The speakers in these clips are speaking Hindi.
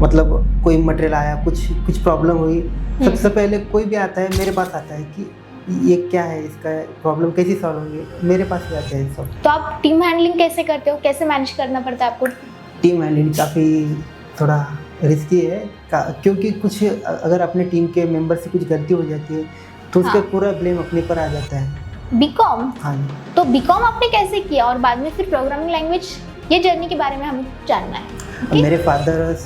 मतलब कोई मटेरियल आया, कुछ कुछ प्रॉब्लम हुई, सबसे पहले कोई भी आता है मेरे पास आता है कि ये क्या है, इसका प्रॉब्लम कैसे सॉल्व होंगे, मेरे पास ही आते हैं सब। तो आप टीम हैंडलिंग कैसे करते हो, कैसे मैनेज करना पड़ता है आपको? टीम हैंडलिंग काफ़ी थोड़ा रिस्की है क्योंकि कुछ अगर अपने टीम के मेंबर से कुछ गलती हो जाती है तो उसका हाँ। पूरा ब्लेम अपने पर आ जाता है। बीकॉम? हाँ जी। तो बीकॉम आपने कैसे किया और बाद में फिर प्रोग्रामिंग लैंग्वेज, ये जर्नी के बारे में हमें जानना है। okay? मेरे फादर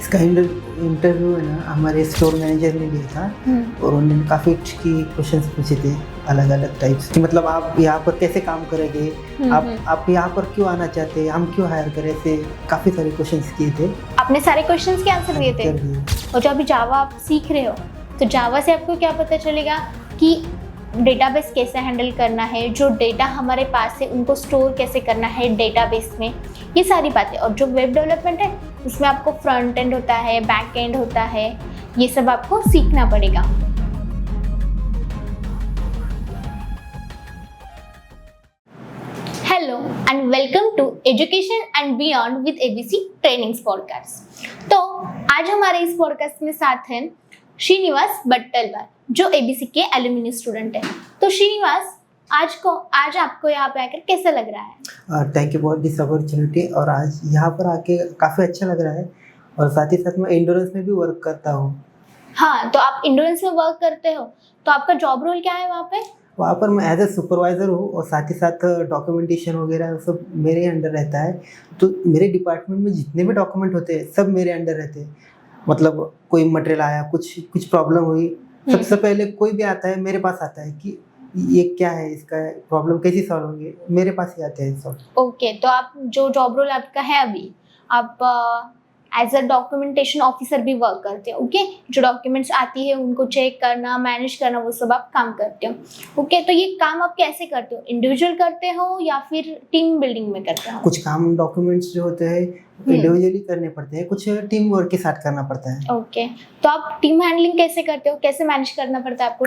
इसका इंटरव्यू है ना हमारे स्टोर मैनेजर ने लिया था और उन्होंने काफ़ी ट्रिकी क्वेश्चंस पूछे थे अलग अलग टाइप्स कि मतलब आप यहाँ पर कैसे काम करेंगे, आप यहाँ पर क्यों आना चाहते हैं, हम क्यों हायर करें, ऐसे काफ़ी सारे क्वेश्चंस किए थे। आपने सारे क्वेश्चंस के आंसर दिए थे? और जो अभी जावा आप सीख रहे हो तो जावा से आपको क्या पता चलेगा कि डेटाबेस कैसे हैंडल करना है, जो डेटा हमारे पास है उनको स्टोर कैसे करना है डेटाबेस में, ये सारी बातें। और जो वेब डेवलपमेंट है उसमें आपको फ्रंट एंड होता है, बैक एंड होता है, ये सब आपको सीखना पड़ेगा। Hello and welcome to education and beyond with ABC trainings podcast. तो आज हमारे इस पॉडकास्ट में साथ हैं श्रीनिवास बट्टलवार जो एबीसी के एलुमनी स्टूडेंट है। तो श्रीनिवास, आज आपको यहाँ पे आकर कैसा लग रहा है? Thank you for this opportunity. और आज यहाँ पर आके काफ़ी अच्छा लग रहा है और साथ ही साथ मैं इंडोरेंस में भी वर्क करता हूँ। हाँ, तो आप इंडोरेंस में वर्क करते हो, तो आपका जॉब रोल क्या है वहाँ पे? वहाँ पर मैं एज ए सुपरवाइज़र हूँ और साथ ही साथ डॉक्यूमेंटेशन वगैरह सब मेरे अंडर रहता है। तो मेरे डिपार्टमेंट में जितने भी डॉक्यूमेंट होते हैं सब मेरे अंडर रहते हैं। मतलब कोई मटेरियल आया, कुछ कुछ प्रॉब्लम हुई, सबसे पहले कोई भी आता है मेरे पास आता है कि ये क्या है, इसका प्रॉब्लम कैसे सॉल्व होंगे, मेरे पास ही आते हैं सब। ओके, तो आप जो जॉब रोल आपका है अभी, आप एज अ डॉक्यूमेंटेशन ऑफिसर भी वर्क करते हो। ओके, जो डॉक्यूमेंट्स आती है उनको चेक करना, मैनेज करना, वो सब आप काम करते हो। ओके, तो ये काम आप कैसे करते हो? इंडिविजुअल करते हो या फिर टीम बिल्डिंग में करते हो? कुछ काम डॉक्यूमेंट्स जो होते हैं इंडिविजुअली करने पड़ते हैं, कुछ टीम वर्क के साथ करना पड़ता है। ओके, तो आप टीम हैंडलिंग कैसे करते हो, कैसे मैनेज करना पड़ता है आपको?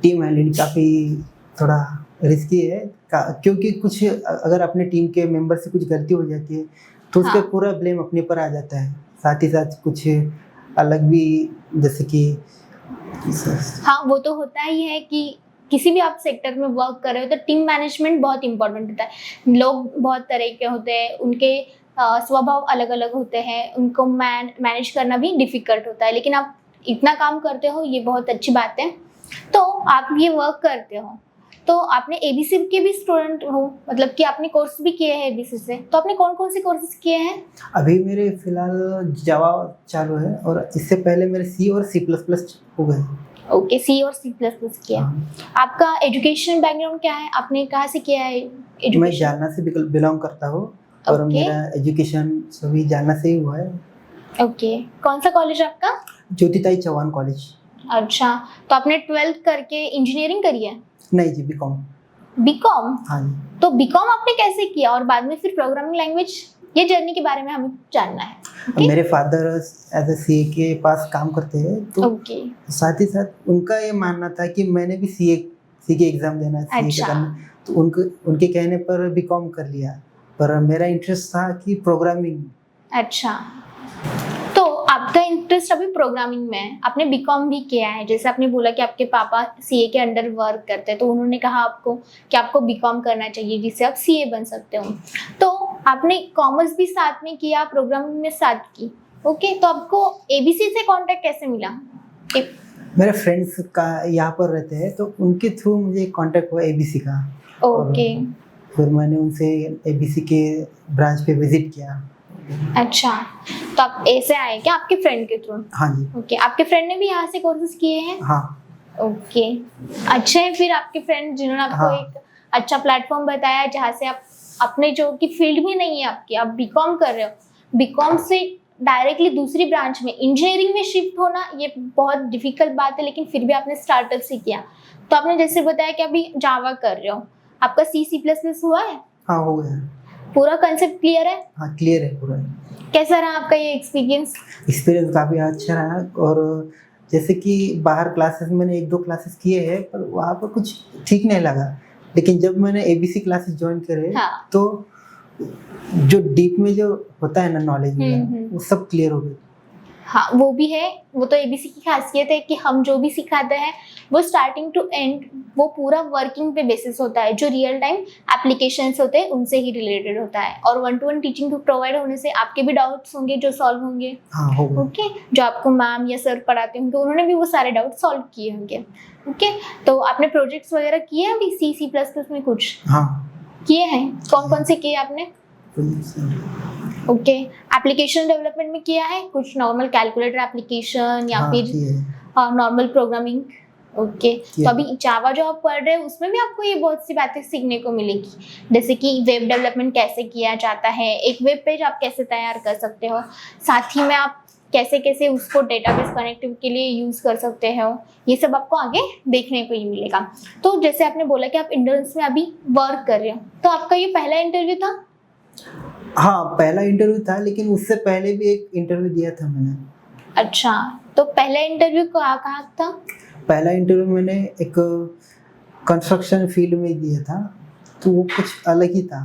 टीम हैंडलिंग काफ़ी थोड़ा रिस्की है क्योंकि कुछ अगर अपने टीम के मेंबर से कुछ गलती हो जाती है तो उसका पूरा ब्लेम अपने पर आ जाता है। साथ ही साथ कुछ अलग भी, जैसे कि हाँ, वो तो होता ही है कि किसी भी आप सेक्टर में वर्क कर रहे हो तो टीम मैनेजमेंट बहुत इंपॉर्टेंट होता है। लोग बहुत तरह के होते हैं, उनके स्वभाव अलग अलग होते हैं, उनको मैनेज करना भी डिफिकल्ट होता है, लेकिन आप इतना काम करते हो, ये बहुत अच्छी बात है। तो आप ये वर्क करते हो, तो आपने एबीसी के भी स्टूडेंट हो, मतलब कि आपने कोर्स भी किए हैं एबीसी से, तो आपने कौन कौन से कोर्सेज किए हैं? अभी मेरे फिलहाल जावा चालू है और इससे पहले मेरे सी और सी प्लस प्लस हो गए। ओके, सी और सी प्लस प्लस किया। आपका एजुकेशन बैकग्राउंड क्या है, आपने कहाँ से किया है एजुकेशन? मैं जालना से बिलोंग करता हूँ और मेरा एजुकेशन सभी जालना से ही हुआ है। ओके, कौन सा कॉलेज आपका? ज्योतिताई चौहान कॉलेज। अच्छा, तो आपने 12th करके इंजीनियरिंग करी है? नहीं जी, बीकॉम। बीकॉम? हाँ जी। तो बीकॉम आपने कैसे किया और बाद में फिर प्रोग्रामिंग लैंग्वेज, ये जर्नी के बारे में हमें जानना है। okay? मेरे फादर एज ए सीए के पास काम करते हैं, तो साथ ही साथ उनका ये मानना था कि मैंने भी सीए के एग्जाम देना है, सीए का करना, तो उनके कहने पर बीकॉम कर लिया, पर मेरा इंटरेस्ट था कि प्रोग्रामिंग। अच्छा, तो आपका इंटरेस्ट अभी प्रोग्रामिंग में है, आपने बीकॉम भी किया है, जैसे आपने बोला कि आपके पापा सीए के अंडर वर्क करते हैं, तो उन्होंने कहा आपको कि आपको बीकॉम करना चाहिए जिससे आप सीए बन सकते हो। तो आपने कॉमर्स भी साथ में किया, प्रोग्रामिंग में साथ की। ओके, तो आपको एबीसी से कांटेक्ट कैसे मिला? मेरे फ्रेंड्स का यहाँ पर रहते हैं, तो उनके थ्रू मुझे कांटेक्ट हुआ एबीसी का। ओके, फिर मैंने उनसे एबीसी के ब्रांच पे विजिट किया। अच्छा, तो आप ऐसे आए क्या आपके फ्रेंड के थ्रू? हाँ जी। ओके, आपके फ्रेंड ने भी यहाँ से कोर्सेज किए हैं? हाँ। ओके, अच्छा है फिर आपके फ्रेंड जिन्होंने आपको एक अच्छा प्लेटफॉर्म बताया जहाँ से आप अपने जो कि फील्ड भी नहीं है आपकी, आप बीकॉम कर रहे हो, बीकॉम से डायरेक्टली दूसरी ब्रांच में इंजीनियरिंग में शिफ्ट होना ये बहुत डिफिकल्ट बात है, लेकिन फिर भी आपने स्टार्टअप से किया। तो आपने जैसे बताया कि अभी जावा कर रहे हो, आपका सी प्लस प्लस हुआ है? हाँ, हो गया। पूरा कंसेप्ट क्लियर है? हाँ, क्लियर है पूरा। कैसा रहा आपका ये एक्सपीरियंस? काफ़ी अच्छा रहा, और जैसे कि बाहर क्लासेस मैंने 1-2 क्लासेस किए हैं, पर वहाँ पर कुछ ठीक नहीं लगा, लेकिन जब मैंने एबीसी क्लासेस ज्वाइन करे तो जो डीप में जो होता है ना नॉलेज में, वो सब क्लियर हो गया। हाँ वो भी है, वो तो एबीसी की खासियत है कि हम जो भी सिखाते हैं वो स्टार्टिंग टू एंड वो पूरा वर्किंग पे बेसिस होता है, जो रियल टाइम एप्लीकेशंस होते हैं उनसे ही रिलेटेड होता है। और 1-to-1 टीचिंग को प्रोवाइड होने से आपके भी डाउट्स होंगे जो सॉल्व होंगे। हाँ होगा। ओके, जो आपको मैम या सर पढ़ाते होंगे उन्होंने भी वो सारे डाउट सॉल्व किए होंगे। ओके, तो आपने प्रोजेक्ट्स वगैरह किए हैं अभी C++ में कुछ हाँ किए हैं? कौन कौन से किए आपने? ओके, एप्लीकेशन डेवलपमेंट में किया है कुछ, नॉर्मल कैलकुलेटर एप्लीकेशन या हाँ फिर किए। Normal programming? ओके, किए। तो अभी जावा जो आप पढ़ रहे हैं उसमें भी आपको ये बहुत सी बातें सीखने को मिलेगी, जैसे कि वेब डेवलपमेंट कैसे किया जाता है, एक वेब पेज आप कैसे तैयार कर सकते हो, साथ ही में आप कैसे कैसे उसको डेटाबेस कनेक्टिव के लिए यूज़ कर सकते हो, ये सब आपको आगे देखने को ही मिलेगा। तो जैसे आपने बोला कि आप इंटर्न्स में अभी वर्क कर रहे हो, तो आपका ये पहला इंटरव्यू था? हाँ पहला इंटरव्यू था, लेकिन उससे पहले भी एक इंटरव्यू दिया था मैंने। अच्छा, तो पहला इंटरव्यू कहाँ था? पहला इंटरव्यू मैंने एक कंस्ट्रक्शन फील्ड में दिया था, तो वो कुछ अलग ही था।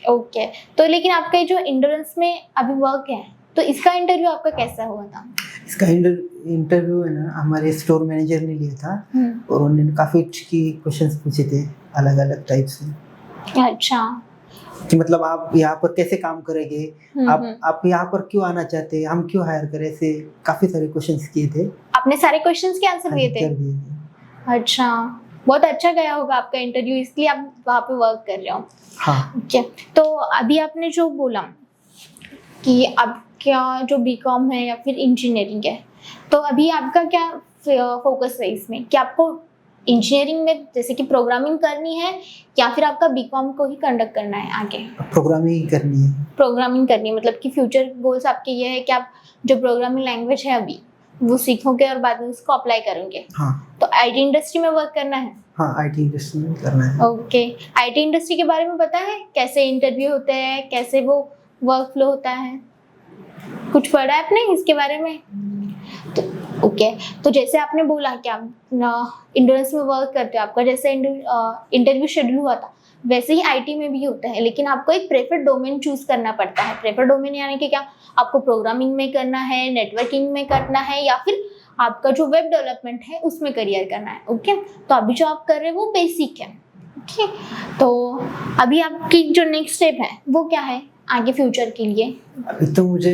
ओके, तो लेकिन आपका जो इंटर्न्स में अभी वर्क है, तो इसका इंटरव्यू आपका कैसा हुआ था? इसका इंटरव्यू है ना, हमारे स्टोर मैनेजर ने लिया था और उन्होंने काफ़ी ट्रिकी क्वेश्चंस पूछे थे अलग अलग टाइप से, अच्छा, कि मतलब आप यहाँ पर कैसे काम करेंगे, आप यहाँ पर क्यों आना चाहते हैं, हम क्यों हायर करें, ऐसे काफ़ी सारे क्वेश्चंस किए थे। आपने सारे क्वेश्चंस के आंसर दिए थे? कर दिए थे। अच्छा, बहुत अच्छा गया होगा आपका इंटरव्यू, इसलिए आप वहाँ पे वर्क कर रहे हो। हाँ ओके, तो अभी आपने जो बोला कि आपका जो बीकॉम है या फिर इंजीनियरिंग है, तो अभी आपका क्या फोकस है इसमें, कि आपको इंजीनियरिंग में जैसे कि प्रोग्रामिंग करनी है या फिर आपका बीकॉम को ही कंडक्ट करना है आगे? प्रोग्रामिंग करनी है। प्रोग्रामिंग करनी है, मतलब कि फ्यूचर गोल्स आपके ये है कि आप जो प्रोग्रामिंग लैंग्वेज है अभी वो सीखोगे और बाद में उसको अप्लाई करोगे। हाँ तो आईटी इंडस्ट्री में वर्क करना है? हाँ आईटी इंडस्ट्री में करना है। ओके, आईटी इंडस्ट्री के बारे में पता है, कैसे इंटरव्यू होते हैं, कैसे वो वर्क फ्लो होता है, कुछ पढ़ा है आपने इसके बारे में? तो ओके, तो जैसे आपने बोला कि आप इंडस्ट्री में वर्क करते हो, आपका जैसे इंटरव्यू शेड्यूल हुआ था वैसे ही आईटी में भी होता है, लेकिन आपको एक प्रेफर्ड डोमेन चूज करना पड़ता है। प्रेफर्ड डोमेन यानी कि क्या, आपको प्रोग्रामिंग में करना है, नेटवर्किंग में करना है, या फिर आपका जो वेब डेवलपमेंट है उसमें करियर करना है। ओके, तो अभी जो आप कर रहे हैं वो बेसिक है। ओके, तो अभी आपकी जो नेक्स्ट स्टेप है वो क्या है आगे फ्यूचर के लिए? अभी तो मुझे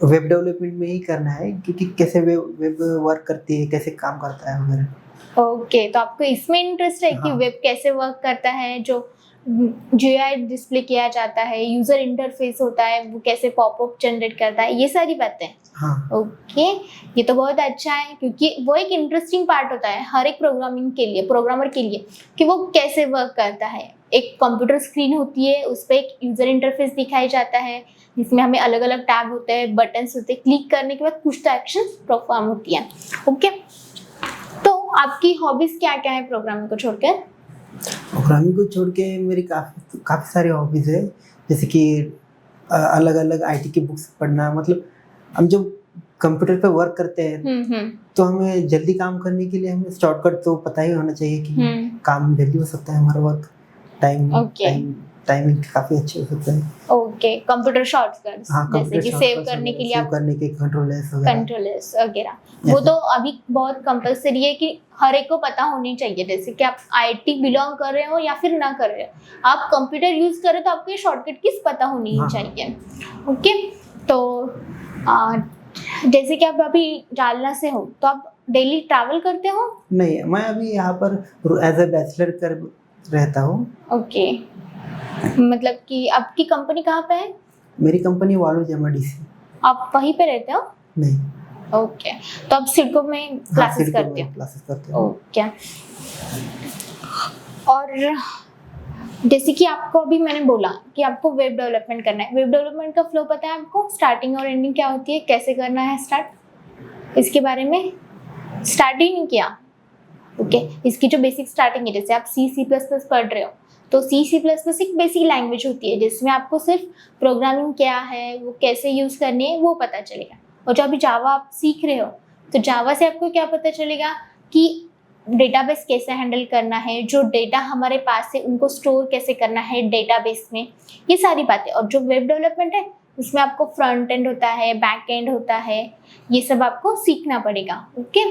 वेब डेवलपमेंट में ही करना है, क्योंकि कैसे वेब वर्क करती है, कैसे काम करता है वगैरह। ओके, तो आपको इसमें इंटरेस्ट है कि हाँ। वेब कैसे वर्क करता है, जो जीयूआई डिस्प्ले किया जाता है, यूजर इंटरफेस होता है, वो कैसे पॉपअप जनरेट करता है, ये सारी बातें। हाँ ओके, ये तो बहुत अच्छा है, क्योंकि वो एक इंटरेस्टिंग पार्ट होता है हर एक प्रोग्रामिंग के लिए, प्रोग्रामर के लिए, कि वो कैसे वर्क करता है। एक कंप्यूटर स्क्रीन होती है, उस पर एक यूजर इंटरफेस दिखाया जाता है जिसमें हमें अलग अलग टैब होते हैं, बटन्स होते हैं, क्लिक करने के बाद कुछ तो एक्शन परफॉर्म होती है। ओके, तो आपकी हॉबीज क्या क्या है प्रोग्रामिंग को छोड़कर? प्रोग्रामिंग को छोड़ के मेरी काफ़ी सारी हॉबीज़ है, जैसे कि अलग अलग आईटी की बुक्स पढ़ना। मतलब हम जब कंप्यूटर पे वर्क करते हैं तो हमें जल्दी काम करने के लिए हमें शॉर्टकट तो पता ही होना चाहिए कि काम जल्दी हो सकता है, हमारा वर्क टाइमिंग काफ़ी अच्छे हो सकता है। ओके, कंप्यूटर शॉर्टकट्स, हाँ, जैसे कि सेव करने के लिए आप करने के कंट्रोल एस वगैरह, वो तो अभी बहुत कंपलसरी है कि हर एक को पता होनी चाहिए। जैसे कि आप आईटी बिलोंग कर रहे हो या फिर ना कर रहे हो, आप कंप्यूटर यूज कर रहे हो तो आपको ये शॉर्टकट किस पता होनी ही चाहिए। ओके, तो जैसे कि आप अभी जालना से हो, तो आप डेली ट्रैवल करते हो? नहीं, मैं अभी यहाँ पर एज ए बैचलर कर रहता हूँ। ओके, मतलब कि आपकी कंपनी कहाँ पे है? मेरी कंपनी वालूज एमआईडीसी। आप वहीं पे रहते हो? नहीं। ओके, तो आप सिडको में क्लासेस करते हो? ओके, और जैसे कि आपको अभी मैंने बोला कि आपको वेब डेवलपमेंट करना है, वेब डेवलपमेंट का फ्लो पता है आपको, स्टार्टिंग और एंडिंग क्या होती है, कैसे करना है स्टार्ट, इसके बारे में स्टार्ट ही नहीं किया? ओके, इसकी जो बेसिक स्टार्टिंग है, जैसे आप C++ पढ़ रहे हो, तो C++ एक बेसिक लैंग्वेज होती है जिसमें आपको सिर्फ प्रोग्रामिंग क्या है, वो कैसे यूज़ करनी है वो पता चलेगा। और जो अभी जावा आप सीख रहे हो, तो जावा से आपको क्या पता चलेगा कि डेटाबेस कैसे हैंडल करना है, जो डेटा हमारे पास है उनको स्टोर कैसे करना है डेटाबेस में, ये सारी बातें। और जो वेब डेवलपमेंट है उसमें आपको फ्रंट एंड होता है, बैक एंड होता है, ये सब आपको सीखना पड़ेगा। ओके,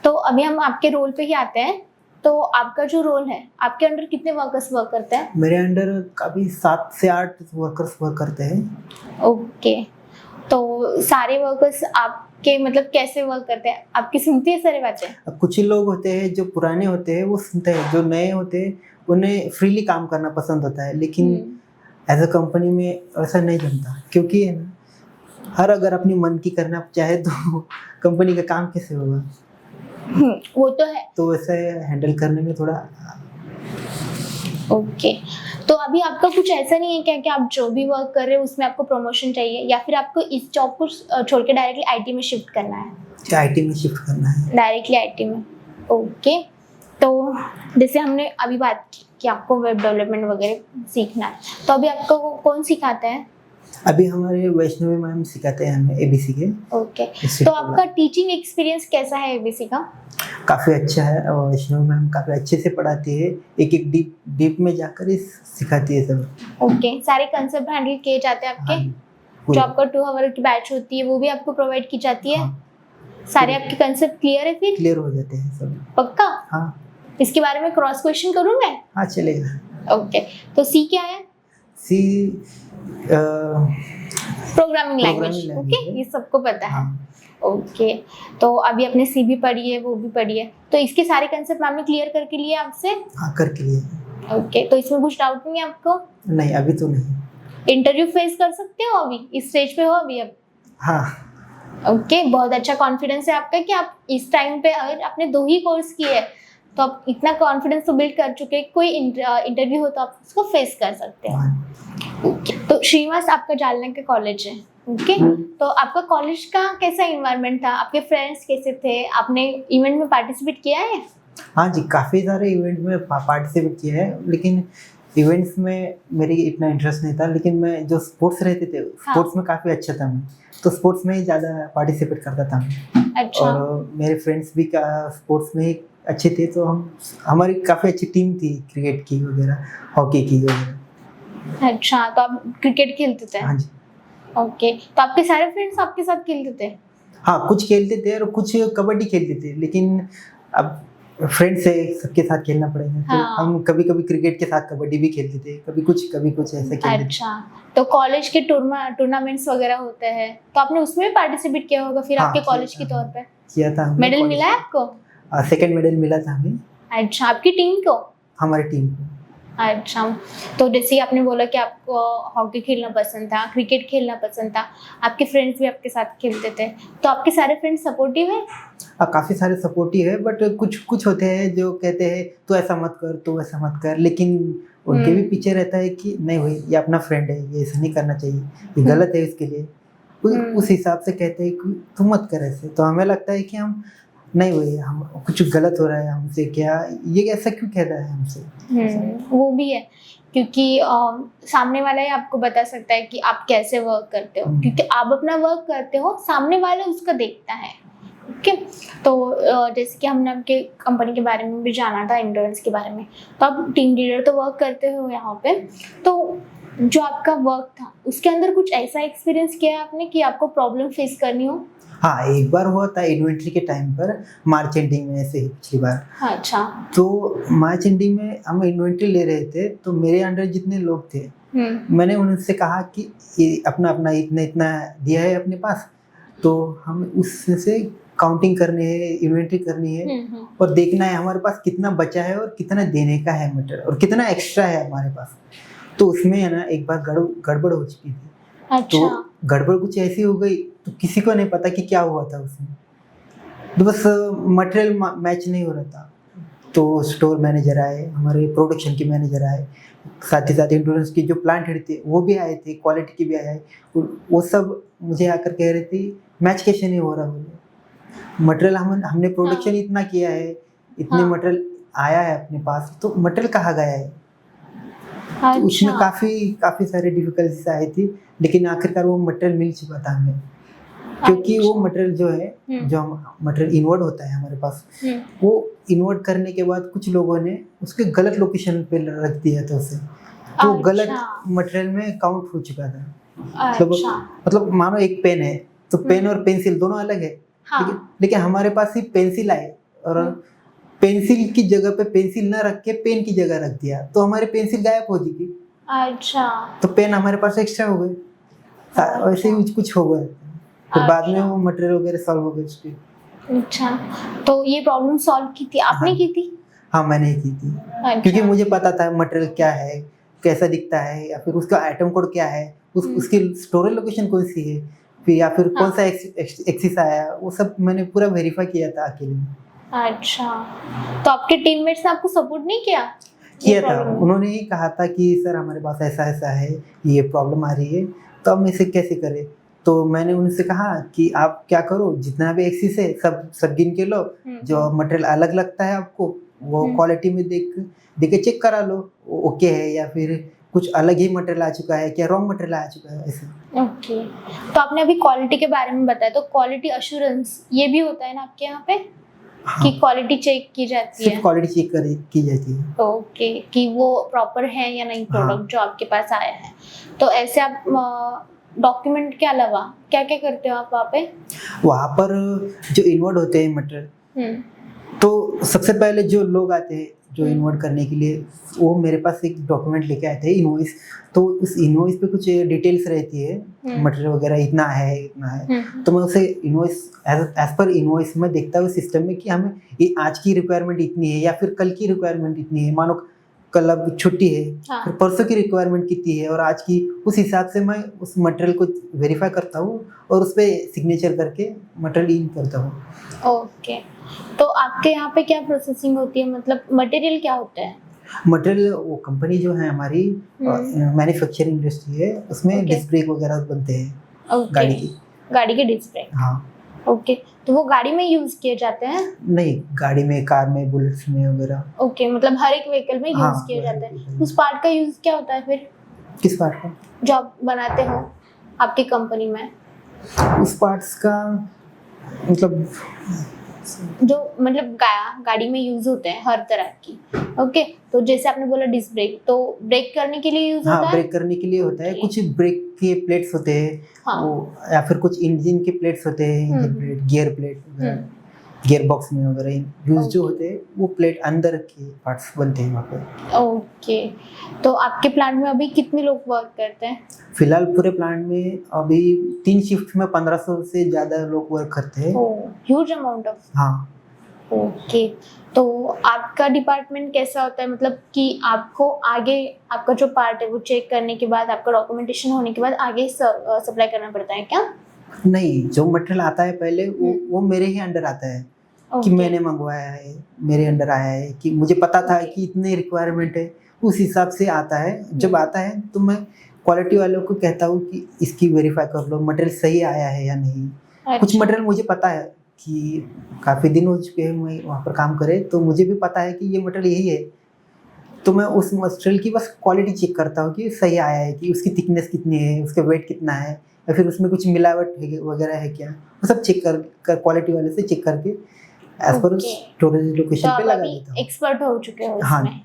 तो अभी हम आपके रोल पे ही आते हैं। तो आपका जो रोल है, आपके अंडर कितने वर्कर्स वर्क करते हैं? मेरे अंडर कभी 7 से 8 वर्कर्स वर्क करते हैं। ओके, तो सारे वर्कर्स आपके मतलब कैसे वर्क करते हैं? आपकी सुनती है सारी बातें? अब कुछ ही लोग होते हैं जो पुराने होते हैं वो सुनते हैं, जो नए होते हैं उन्हें फ्रीली काम करना पसंद होता है, लेकिन एज अ कंपनी में ऐसा नहीं बनता, क्योंकि है ना, हर अगर अपनी मन की करना चाहे तो कंपनी का काम कैसे होगा। वो तो है। तो वैसे हैंडल करने में थोड़ा ओके, तो अभी आपका कुछ ऐसा नहीं है क्या कि आप जो भी वर्क कर रहे हो उसमें आपको प्रमोशन चाहिए, या फिर आपको इस जॉब को छोड़ के डायरेक्टली आईटी में शिफ्ट करना है? आईटी में शिफ्ट करना है। डायरेक्टली आईटी में। ओके, तो जैसे हमने अभी बात की कि आपको वेब डेवलपमेंट वगैरह सीखना है, तो अभी आपको कौन सिखाता है? अभी हमारे वैष्णवी मैम सिखाते हैं हमें एबीसी के। ओके, तो आपका टीचिंग एक्सपीरियंस कैसा है एबीसी का? काफ़ी अच्छा है, और वैष्णवी मैम काफ़ी अच्छे से पढ़ाती है, एक एक डीप में जाकर ही सिखाती है सब। ओके, सारे कंसेप्ट हैंडल किए जाते हैं आपके? हाँ, जो पूरा। आपका 2 आवर की बैच होती है वो भी आपको प्रोवाइड की जाती है? हाँ, सारे आपके कंसेप्ट क्लियर है फिर? क्लियर हो जाते हैं सब। पक्का? हाँ इसके बारे में क्रॉस क्वेश्चन करूँ मैं? हाँ, चलेगा। ओके, तो सी क्या है? C programming language. Programming okay, language है। ये सबको पता है। हाँ ओके, तो अभी आपने सी भी पढ़ी है, वो भी पढ़ी है, तो इसके सारे कंसेप्ट मैम ने क्लियर करके लिए आपसे? हाँ, करके लिए। ओके, तो इसमें कुछ डाउट नहीं है आपको? नहीं, अभी तो नहीं। इंटरव्यू फेस कर सकते हो अभी, इस स्टेज पे हो अभी अब? हाँ, ओके, बहुत अच्छा कॉन्फिडेंस है आपका कि आप इस टाइम पे अगर आपने 2 ही कोर्स किए हैं तो आप इतना कॉन्फिडेंस तो बिल्ड कर चुके हैं, कोई इंटरव्यू हो तो आप उसको फेस कर सकते हो। हाँ। ओके, तो श्रीनिवास आपका जालना का कॉलेज है। ओके, तो आपका कॉलेज का कैसा इन्वायरमेंट था? आपके फ्रेंड्स कैसे थे? आपने इवेंट में पार्टिसिपेट किया है? हाँ जी, काफ़ी सारे इवेंट में पार्टिसिपेट किया है, लेकिन इवेंट्स में मेरी इतना इंटरेस्ट नहीं था, लेकिन मैं जो स्पोर्ट्स रहते थे स्पोर्ट्स में काफ़ी अच्छा था मैं, तो स्पोर्ट्स में ही ज़्यादा पार्टिसिपेट करता था मैं। अच्छा। और मेरे फ्रेंड्स भी स्पोर्ट्स में ही अच्छे थे, तो हमारी काफ़ी अच्छी टीम थी, क्रिकेट की वगैरह, हॉकी की वगैरह। अच्छा, तो आप क्रिकेट खेलते थे? हाँ जी। ओके, तो आपके सारे फ्रेंड्स आपके साथ खेलते थे? हाँ, कुछ खेलते थे और कुछ कबड्डी खेलते थे, लेकिन अब फ्रेंड्स से सबके साथ खेलना पड़ेगा, तो हाँ। हम कभी कभी क्रिकेट के साथ कबड्डी भी खेलते थे, कभी कुछ ऐसा खेलते थे। अच्छा, तो कॉलेज के टूर्नामेंट्स वगैरह होते हैं तो आपने उसमें भी पार्टिसिपेट किया होगा फिर हाँ, आपके किया कॉलेज की था, तौर पे? किया था हमने। मेडल मिला है आपको? सेकंड मेडल मिला था हमें, अच्छा, आपकी टीम को? हमारी टीम को। अच्छा, तो जैसे आपने बोला कि आपको हॉकी खेलना पसंद था, क्रिकेट खेलना पसंद था, आपके फ्रेंड्स भी आपके साथ खेलते थे, तो आपके सारे फ्रेंड्स सपोर्टिव हैं? काफ़ी सारे सपोर्टिव है, बट कुछ होते हैं जो कहते हैं तू ऐसा मत कर, तू ऐसा मत कर, लेकिन उनके भी पीछे रहता है कि नहीं भाई, ये अपना फ्रेंड है, ये ऐसा नहीं करना चाहिए, ये गलत है इसके लिए। उस हिसाब से कहते हैं कि तू मत कर ऐसे, तो हमें लगता है कि हम नहीं भाई, हम कुछ गलत हो रहा है हमसे, क्या ये ऐसा क्यों कह रहा है हमसे। वो भी है, क्योंकि सामने वाला ही आपको बता सकता है कि आप कैसे वर्क करते हो, क्योंकि आप अपना वर्क करते हो, सामने वाला उसका देखता है। ओके, तो जैसे कि हमने आपके कंपनी के बारे में भी जाना था, इंटर्न्स के बारे में, तो आप टीम लीडर तो वर्क करते हो यहाँ पे, तो जो आपका वर्क था उसके अंदर कुछ ऐसा एक्सपीरियंस किया आपने कि आपको प्रॉब्लम फेस करनी हो? हाँ, एक बार हुआ था इन्वेंट्री के टाइम पर, मार्च एंडिंग में, ऐसे ही पिछली बार। अच्छा। तो मार्च एंडिंग में हम इन्वेंट्री ले रहे थे, तो मेरे अंडर जितने लोग थे मैंने उनसे कहा कि ये अपना अपना इतना इतना दिया है अपने पास, तो हम उससे काउंटिंग करनी है, इन्वेंट्री करनी है, और देखना है हमारे पास कितना बचा है और कितना देने का है मटेरियल, और कितना एक्स्ट्रा है हमारे पास। तो उसमें है ना, एक बार गड़बड़ हो चुकी थी। अच्छा। तो गड़बड़ कुछ ऐसी हो गई, तो किसी को नहीं पता कि क्या हुआ था उसमें, तो बस मटेरियल मैच नहीं हो रहा था। तो स्टोर मैनेजर आए, हमारे प्रोडक्शन के मैनेजर आए, साथ ही साथ इंश्योरेंस की जो प्लांट हेड थे वो भी आए थे, क्वालिटी के भी आए, वो सब मुझे आकर कह रहे थे मैच कैसे नहीं हो रहा, बोले मटेरियल हमने प्रोडक्शन इतना किया है, इतने मटेरियल आया है अपने पास, तो मटेरियल कहाँ गया है। तो उसमें काफ़ी सारी डिफिकल्टीज आई थी, लेकिन आखिरकार वो मटेरियल मिल चुका था हमें, क्योंकि वो मटेरियल जो है, जो मटेरियल इन्वर्ट होता है हमारे पास, वो इन्वर्ट करने के बाद कुछ लोगों ने उसके गलत लोकेशन पे रख दिया था उसे, तो गलत मटेरियल में काउंट हो चुका था। अच्छा। मतलब मानो एक पेन है तो पेन और पेंसिल दोनों अलग है, हाँ। लेकिन हमारे पास सिर्फ पेंसिल आए और पेंसिल की जगह पे पेंसिल ना रख के पेन की जगह रख दिया तो हमारी पेंसिल गायब हो जाएगी, अच्छा। तो पेन हमारे पास एक्स्ट्रा हो गए। वैसे ही कुछ हो गए, फिर बाद में अच्छा। वो मटेरियल वगैरह सॉल्व हो गए उसके। अच्छा, तो ये प्रॉब्लम सॉल्व की थी आपने? हाँ। की थी? हाँ मैंने ही की थी, क्योंकि अच्छा। मुझे पता था मटेरियल क्या है, कैसा दिखता है, या फिर उसका आइटम कोड क्या है, उसकी स्टोरेज लोकेशन कौन सी है, फिर या फिर कौन सा हाँ। एक्सिस आया, वो सब मैंने पूरा वेरीफाई किया था अकेले में। अच्छा, तो आपके टीममेट्स ने आपको सपोर्ट नहीं किया ये किया था, प्रॉब्लम में? उन्होंने ही कहा था कि सर हमारे पास ऐसा ऐसा है, ये प्रॉब्लम आ रही है, तो हम इसे कैसे करें। तो मैंने उनसे कहा कि आप क्या करो, जितना भी एक्सिस है सब सब गिन के लो, जो मटेरियल अलग लगता है आपको वो क्वालिटी में देख के चेक करा लो, ओके है या फिर कुछ अलग ही मटेरियल आ चुका है, क्या रॉन्ग मटेरियल आ चुका है, ऐसे। ओके, तो आपने अभी क्वालिटी के बारे में बताया, तो क्वालिटी अश्योरेंस ये भी होता है ना आपके यहाँ पे? हाँ, कि क्वालिटी चेक की जाती सिर्फ है? क्वालिटी चेक की जाती है। ओके, कि वो प्रॉपर है या नहीं प्रोडक्ट हाँ। जो आपके पास आया है। तो ऐसे आप डॉक्यूमेंट के अलावा क्या क्या करते हो आप वहाँ पे? वहाँ पर जो इन्वॉल्व होते हैं मटेरियल, तो सबसे पहले जो लोग आते हैं जो इन्वर्ट करने के लिए, वो मेरे पास एक डॉक्यूमेंट लेके आए थे, इनवॉइस। तो उस इनवॉइस पे कुछ डिटेल्स रहती है, मटेरियल वगैरह इतना है, तो मैं उसे इनवॉइस एज पर इनवॉइस में देखता हूँ सिस्टम में कि हमें ये आज की रिक्वायरमेंट इतनी है या फिर कल की रिक्वायरमेंट इतनी है। मानो कल अब छुट्टी है, हाँ। फिर परसों की रिक्वायरमेंट कितनी है और आज की, उस हिसाब से मैं उस मटेरियल को वेरीफाई करता हूँ और उस पर सिग्नेचर करके मटेरियल इन करता हूँ। ओके, तो आपके यहाँ पे क्या प्रोसेसिंग होती है, मतलब मटेरियल क्या होता है? मटेरियल वो कंपनी जो है हमारी मैन्युफैक्चरिंग इंडस्ट्री है, उसमें डिस्क ब्रेक वगैरह बनते हैं गाड़ी की डिस्क ब्रेक। हाँ। ओके, तो वो गाड़ी में यूज किए जाते हैं? नहीं, गाड़ी में, कार में, बुलेट्स में वगैरह। ओके, मतलब हर एक व्हीकल में यूज किए जाते हैं। उस पार्ट का यूज क्या होता है फिर? किस पार्ट का? जो आप बनाते हो आपकी कंपनी में? उस पार्ट्स का मतलब जो मतलब गाड़ी में यूज होते हैं हर तरह की। ओके, तो जैसे आपने बोला डिस्क ब्रेक, तो ब्रेक करने के लिए यूज होता है? हाँ, ब्रेक करने के लिए होता है। कुछ ब्रेक के प्लेट्स होते हैं, हाँ। वो या फिर कुछ इंजन के प्लेट्स होते हैं, engine plate, gear plate, gear box में वगैरह यूज जो होते हैं, वो प्लेट अंदर के पार्ट्स बनते हैं वहाँ पे। ओके, तो आपके प्लांट में अभी कितने लोग वर्क करते हैं? फिलहाल पूरे प्लांट में अभी 3 शिफ्ट में 1500 से ज़्यादा लोग वर्क करते हैं। Huge amount of. हाँ। ओके, तो आपका डिपार्टमेंट कैसा होता है, मतलब कि आपको आगे आपका जो पार्ट है वो चेक करने के बाद, आपका डॉक्यूमेंटेशन होने के बाद आगे सप्लाई करना पड़ता है क्या? नहीं, जो मटेरियल आता है पहले वो मेरे ही अंडर आता है। कि मैंने मंगवाया है, मेरे अंडर आया है, कि मुझे पता था कि इतने रिक्वायरमेंट है, उस हिसाब से आता है। जब आता है तो मैं क्वालिटी वालों को कहता हूँ कि इसकी वेरीफाई कर लो, मटेरियल सही आया है या नहीं। अच्छा। कुछ मटेरियल मुझे पता है कि काफ़ी दिन हो चुके हैं मैं वहाँ पर काम करे, तो मुझे भी पता है कि ये मटेरियल यही है, तो मैं उस मटेरियल की बस क्वालिटी चेक करता हूँ कि सही आया है, कि उसकी थिकनेस कितनी है, उसका वेट कितना है, या फिर उसमें कुछ मिलावट वगैरह है क्या, वो सब चेक कर क्वालिटी वाले से चेक करके एज पर स्टोरेज लोकेशन पे लगा देता हूँ। एक्सपर्ट हो चुके हो हाँ। इसमें।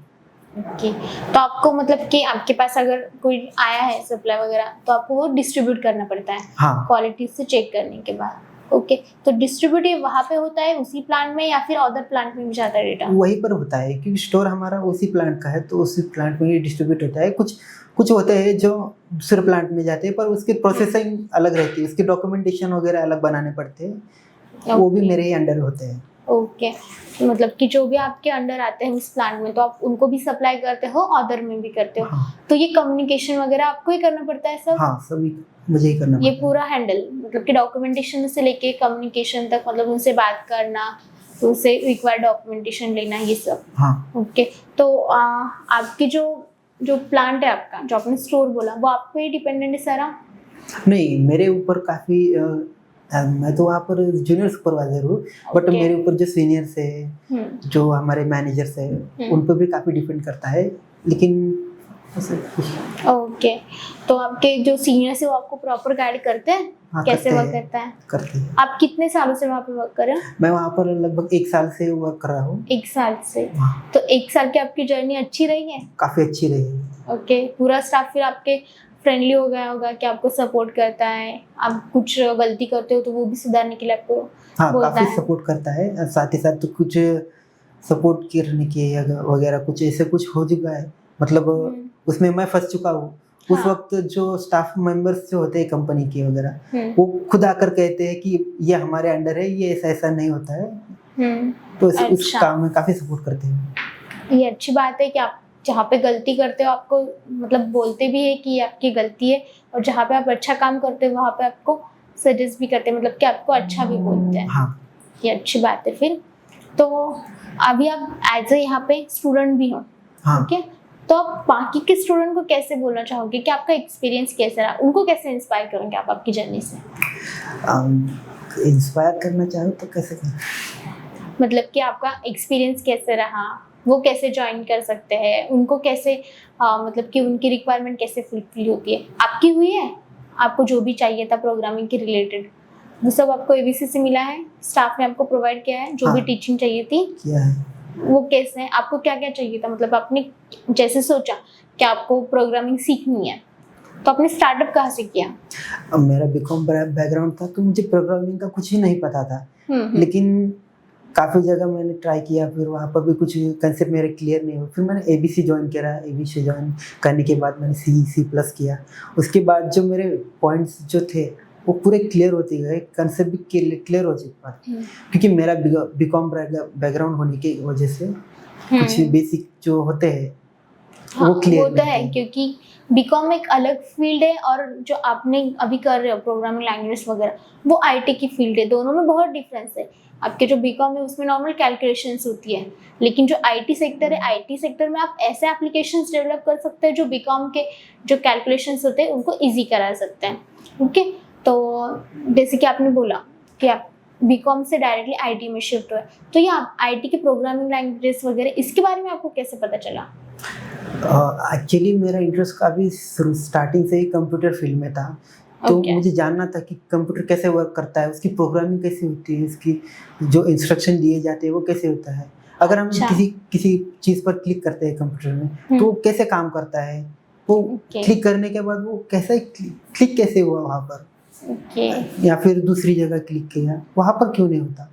ओके, तो आपको मतलब कि आपके पास अगर कोई आया है सप्लाई वगैरह, तो आपको वो डिस्ट्रीब्यूट करना पड़ता है। हाँ। क्वालिटी से चेक करने के बाद। ओके, तो डिस्ट्रीब्यूट वहाँ पे होता है उसी प्लांट में, या फिर अदर प्लांट में भी जाता है डेटा? वहीं पर होता है, क्योंकि स्टोर हमारा उसी प्लांट का है, तो उसी प्लांट में ही डिस्ट्रीब्यूट होता है। कुछ होते हैं जो दूसरे प्लांट में जाते हैं, पर उसकी प्रोसेसिंग अलग रहती है, उसकी डॉक्यूमेंटेशन वगैरह अलग बनाने पड़ते हैं, वो भी मेरे ही अंडर होते हैं। ओके, मतलब कि जो भी आपके अंडर आते हैं उस प्लांट में, तो आप उनको भी सप्लाई करते हो, अदर में भी करते हो। हाँ। तो ये कम्युनिकेशन वगैरह आपको ही करना पड़ता है सब? हाँ, सभी मुझे ही करना पड़ता है। ये पूरा हैंडल, मतलब कि डॉक्यूमेंटेशन से लेके कम्युनिकेशन तक, मतलब उनसे बात करना, उनसे रिक्वायर्ड डॉक्यूमेंटेशन लेना, ये सब। हाँ। ओके, तो आपकी जो प्लांट है आपका, जो आपने स्टोर बोला, वो आप पे ही डिपेंडेंट है सारा? नहीं, मेरे ऊपर काफ़ी मैं तो वहाँ पर जूनियर सुपरवाइजर हूँ, बट मेरे ऊपर जो सीनियर्स है, जो हमारे मैनेजर्स है, उन पर भी काफ़ी डिपेंड करता है, लेकिन ओके, तो आपके जो सीनियर्स है वो आपको प्रॉपर गाइड करते हैं? हाँ, कैसे वर्क करता है? करते हैं। आप कितने सालों से वहाँ पे वर्क कर रहे हो? मैं वहाँ पर लगभग 1 साल से वर्क कर रहा हूँ। 1 साल से? तो 1 साल की आपकी जर्नी अच्छी रही है? काफ़ी अच्छी रही है। ओके, पूरा स्टाफ फिर आपके फ्रेंडली हो गया होगा कि आपको सपोर्ट करता है, आप कुछ गलती करते हो तो वो भी सुधारने के लिए आपको हाँ, बोलता काफ़ी है। सपोर्ट करता है। साथ ही साथ तो कुछ सपोर्ट करने के वगैरह कुछ ऐसे कुछ हो चुका है, मतलब उसमें मैं फँस चुका हूँ। उस हाँ। वक़्त जो स्टाफ मेंबर्स जो होते हैं कंपनी के वगैरह, हम्म। वो खुद आकर कहते हैं कि ये हमारे अंडर है, ये ऐसा-ऐसा नहीं होता है। तो उस अच्छा, काम में काफ़ी सपोर्ट करते हैं। ये अच्छी बात है कि आप जहाँ पे गलती करते हो आपको मतलब बोलते भी है कि ये आपकी गलती है, और जहाँ पे आप अच्छा काम करते हो वहाँ पे आपको सजेस्ट भी करते हैं, मतलब कि आपको अच्छा भी बोलते हैं। हाँ, ये अच्छी बात है। फिर तो अभी आप एज ए यहाँ पे स्टूडेंट भी हो, हाँ। ठीक है, तो आप बाकी के स्टूडेंट को कैसे बोलना चाहोगे कि आपका एक्सपीरियंस कैसा रहा, उनको कैसे इंस्पायर करोगे आप आपकी जर्नी से? इंस्पायर करना चाहो तो कैसे करें? मतलब कि आपका एक्सपीरियंस कैसे रहा, वो कैसे ज्वाइन कर सकते हैं, उनको कैसे मतलब कि उनकी रिक्वायरमेंट कैसे फुलफिल होती है, आपकी हुई है? आपको जो भी चाहिए था प्रोग्रामिंग के रिलेटेड वो सब आपको एबीसी से मिला है, स्टाफ ने आपको प्रोवाइड किया है, जो भी हाँ। टीचिंग चाहिए थी किया है। वो कैसे है, आपको क्या क्या चाहिए था, मतलब आपने जैसे सोचा कि आपको प्रोग्रामिंग सीखनी है तो आपने स्टार्टअप कहाँ से किया? अब मेरा बीकॉम बैकग्राउंड था तो मुझे प्रोग्रामिंग का कुछ ही नहीं पता था, लेकिन काफ़ी जगह मैंने ट्राई किया, फिर वहाँ पर भी कुछ कंसेप्ट मेरे क्लियर नहीं हुए। फिर मैंने एबीसी जॉइन करा, एबीसी जॉइन करने के बाद मैंने सी प्लस किया। उसके बाद जो मेरे पॉइंट्स जो थे वो पूरे क्लियर होते गए, कंसेप्ट भी क्लियर हो चुका, क्योंकि मेरा बीकॉम बैकग्राउंड होने की वजह से कुछ बेसिक जो होते हैं वो क्लियर वो तो है, क्योंकि बीकॉम एक अलग फील्ड है और जो आपने अभी कर रहे हो प्रोग्रामिंग लैंग्वेज वगैरह वो आईटी की फील्ड है, दोनों में बहुत डिफरेंस है। आपके जो बीकॉम है उसमें नॉर्मल कैलकुलेशंस होती है, लेकिन जो आईटी सेक्टर है, आईटी सेक्टर में आप ऐसे एप्लीकेशंस डेवलप कर सकते हैं जो बीकॉम के जो कैलकुलेशंस होते हैं उनको ईजी करा सकते हैं। ओके, तो जैसे कि आपने बोला कि आप बीकॉम से डायरेक्टली आईटी में शिफ्ट हुए, तो ये आप आईटी के प्रोग्रामिंग लैंग्वेजेस वगैरह इसके बारे में आपको कैसे पता चला? एक्चुअली मेरा इंटरेस्ट काफ़ी स्टार्टिंग से ही कंप्यूटर फील्ड में था, तो मुझे जानना था कि कंप्यूटर कैसे वर्क करता है, उसकी प्रोग्रामिंग कैसे होती है, उसकी जो इंस्ट्रक्शन दिए जाते हैं वो कैसे होता है। अगर हम किसी चीज़ पर क्लिक करते हैं कंप्यूटर में तो वो कैसे काम करता है, वो क्लिक करने के बाद वो कैसे क्लिक कैसे हुआ वहाँ पर, या फिर दूसरी जगह क्लिक किया वहाँ पर क्यों नहीं होता,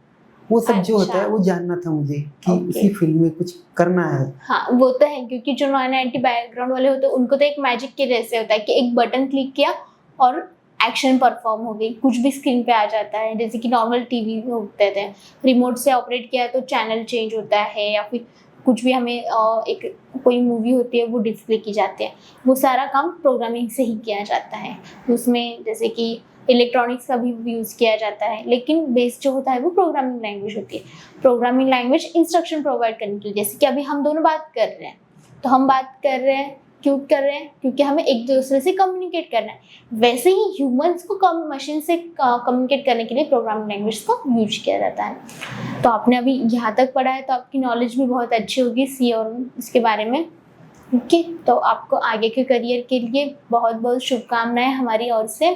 वो सब जो होता है वो जानना था मुझे कि इसी फील्ड में कुछ करना है। हाँ, वो तो है, क्योंकि जो नॉन आईटी बैकग्राउंड वाले होते हैं उनको तो एक मैजिक के जैसे होता है कि एक बटन क्लिक किया और एक्शन परफॉर्म हो गई, कुछ भी स्क्रीन पे आ जाता है, जैसे कि नॉर्मल टीवी होते थे, रिमोट से ऑपरेट किया तो चैनल चेंज होता है, या फिर कुछ भी हमें एक कोई मूवी होती है वो डिस्प्ले की जाती है, वो सारा काम प्रोग्रामिंग से ही किया जाता है। उसमें जैसे कि इलेक्ट्रॉनिक्स का भी यूज़ किया जाता है, लेकिन बेस जो होता है वो प्रोग्रामिंग लैंग्वेज होती है। प्रोग्रामिंग लैंग्वेज इंस्ट्रक्शन प्रोवाइड करने के लिए, जैसे कि अभी हम दोनों बात कर रहे हैं, तो हम बात कर रहे हैं क्यों कर रहे हैं, क्योंकि हमें एक दूसरे से कम्युनिकेट करना है। वैसे ही ह्यूमंस को मशीन से कम्युनिकेट करने के लिए प्रोग्रामिंग लैंग्वेज को यूज किया जाता है। तो आपने अभी यहाँ तक पढ़ा है तो आपकी नॉलेज भी बहुत अच्छी होगी सी और इसके बारे में। ओके, तो आपको आगे के करियर के लिए बहुत बहुत शुभकामनाएं हमारी ओर से,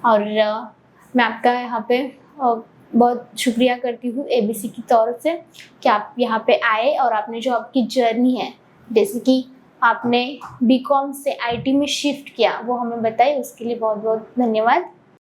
और मैं आपका यहाँ पे बहुत शुक्रिया करती हूँ एबीसी की तौर से कि आप यहाँ पे आए और आपने जो आपकी जर्नी है, जैसे कि आपने बीकॉम से आईटी में शिफ्ट किया, वो हमें बताई, उसके लिए बहुत बहुत धन्यवाद।